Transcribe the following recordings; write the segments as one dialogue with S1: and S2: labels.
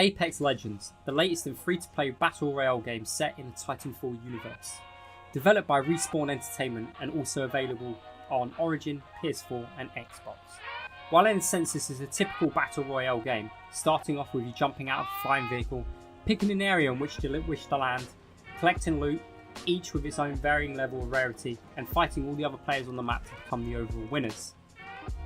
S1: Apex Legends, the latest and free-to-play battle royale game set in the Titanfall universe. Developed by Respawn Entertainment and also available on Origin, PS4 and Xbox. While in a sense this is a typical battle royale game, starting off with you jumping out of a flying vehicle, picking an area on which you wish to land, collecting loot, each with its own varying level of rarity, and fighting all the other players on the map to become the overall winners.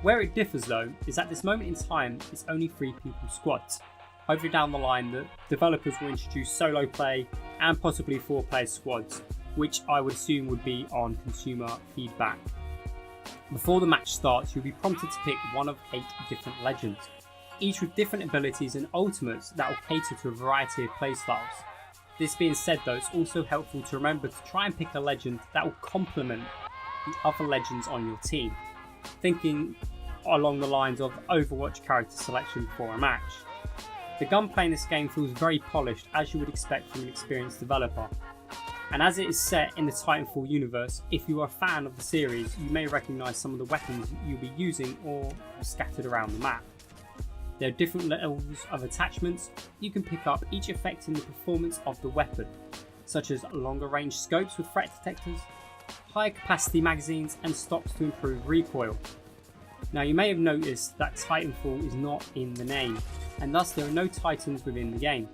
S1: Where it differs though, is at this moment in time it's only 3 people squads. Hopefully down the line the developers will introduce solo play and possibly 4-player squads, which I would assume would be on consumer feedback. Before the match starts, you'll be prompted to pick one of 8 different legends, each with different abilities and ultimates that will cater to a variety of playstyles. This being said though, it's also helpful to remember to try and pick a legend that will complement the other legends on your team, thinking along the lines of Overwatch character selection for a match. The gunplay in this game feels very polished, as you would expect from an experienced developer. And as it is set in the Titanfall universe, if you are a fan of the series, you may recognise some of the weapons you'll be using or scattered around the map. There are different levels of attachments you can pick up, each affecting the performance of the weapon, such as longer range scopes with threat detectors, higher capacity magazines and stocks to improve recoil. Now you may have noticed that Titanfall is not in the name, and thus there are no Titans within the game.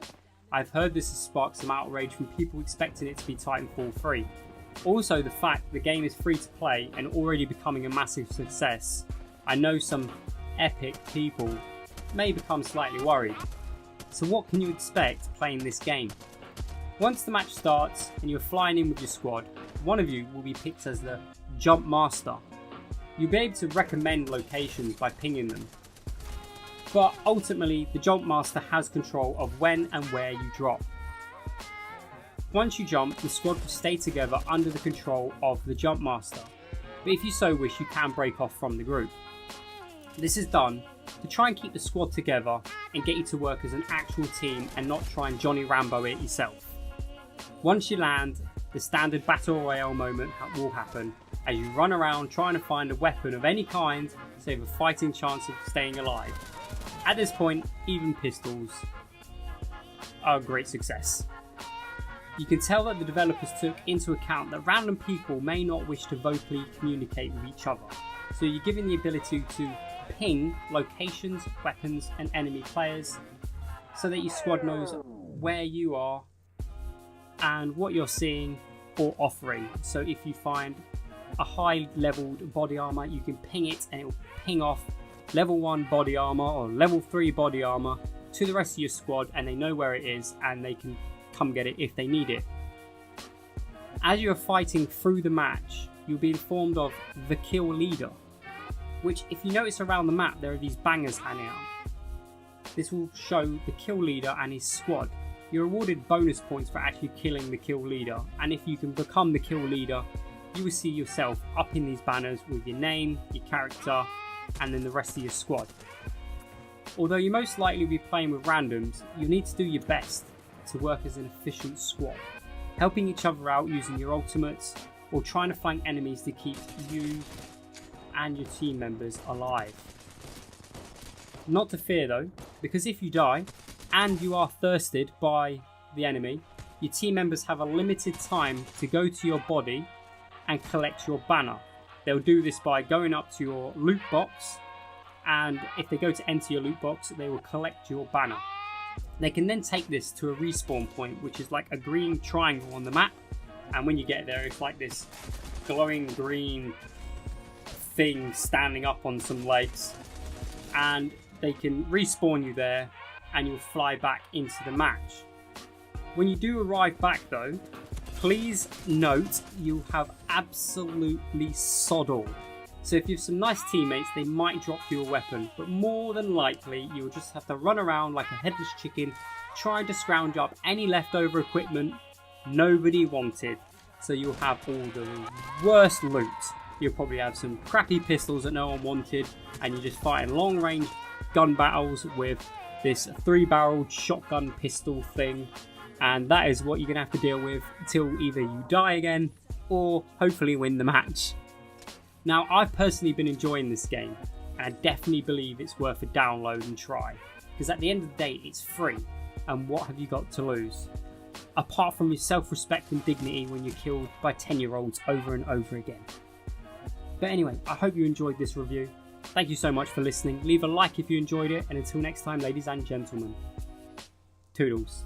S1: I've heard this has sparked some outrage from people expecting it to be Titanfall 3. Also the fact the game is free to play and already becoming a massive success, I know some epic people may become slightly worried. So what can you expect playing this game? Once the match starts and you're flying in with your squad, one of you will be picked as the Jump Master. You'll be able to recommend locations by pinging them. But ultimately, the Jump Master has control of when and where you drop. Once you jump, the squad will stay together under the control of the Jump Master, but if you so wish, you can break off from the group. This is done to try and keep the squad together and get you to work as an actual team and not try and Johnny Rambo it yourself. Once you land, the standard Battle Royale moment will happen as you run around trying to find a weapon of any kind to have a fighting chance of staying alive. At this point, even pistols are a great success. You can tell that the developers took into account that random people may not wish to vocally communicate with each other, so you're given the ability to ping locations, weapons and enemy players so that your squad knows where you are and what you're seeing or offering. So if you find a high leveled body armor, you can ping it and it will ping off level 1 body armor or level 3 body armor to the rest of your squad, and they know where it is and they can come get it if they need it. As you are fighting through the match, you'll be informed of the kill leader, which if you notice around the map there are these bangers hanging out. This will show the kill leader and his squad. You're awarded bonus points for actually killing the kill leader, and if you can become the kill leader, you will see yourself up in these banners with your name, your character and then the rest of your squad. Although you most likely be playing with randoms, you need to do your best to work as an efficient squad, helping each other out using your ultimates or trying to find enemies to keep you and your team members alive. Not to fear though, because if you die and you are thirsted by the enemy, your team members have a limited time to go to your body and collect your banner. They'll do this by going up to your loot box, and if they go to enter your loot box, they will collect your banner. They can then take this to a respawn point, which is like a green triangle on the map, and when you get there it's like this glowing green thing standing up on some legs, and they can respawn you there and you'll fly back into the match. When you do arrive back though, please note you'll have absolutely sod all. So if you have some nice teammates, they might drop you a weapon, but more than likely you'll just have to run around like a headless chicken trying to scrounge up any leftover equipment nobody wanted. So you'll have all the worst loot. You'll probably have some crappy pistols that no one wanted, and you're just fighting long range gun battles with this 3-barreled shotgun pistol thing. And that is what you're going to have to deal with until either you die again or hopefully win the match. Now, I've personally been enjoying this game, and I definitely believe it's worth a download and try, because at the end of the day, it's free. and what have you got to lose? Apart from your self-respect and dignity when you're killed by 10-year-olds over and over again. But anyway, I hope you enjoyed this review. Thank you so much for listening. Leave a like if you enjoyed it, and until next time, ladies and gentlemen, Toodles.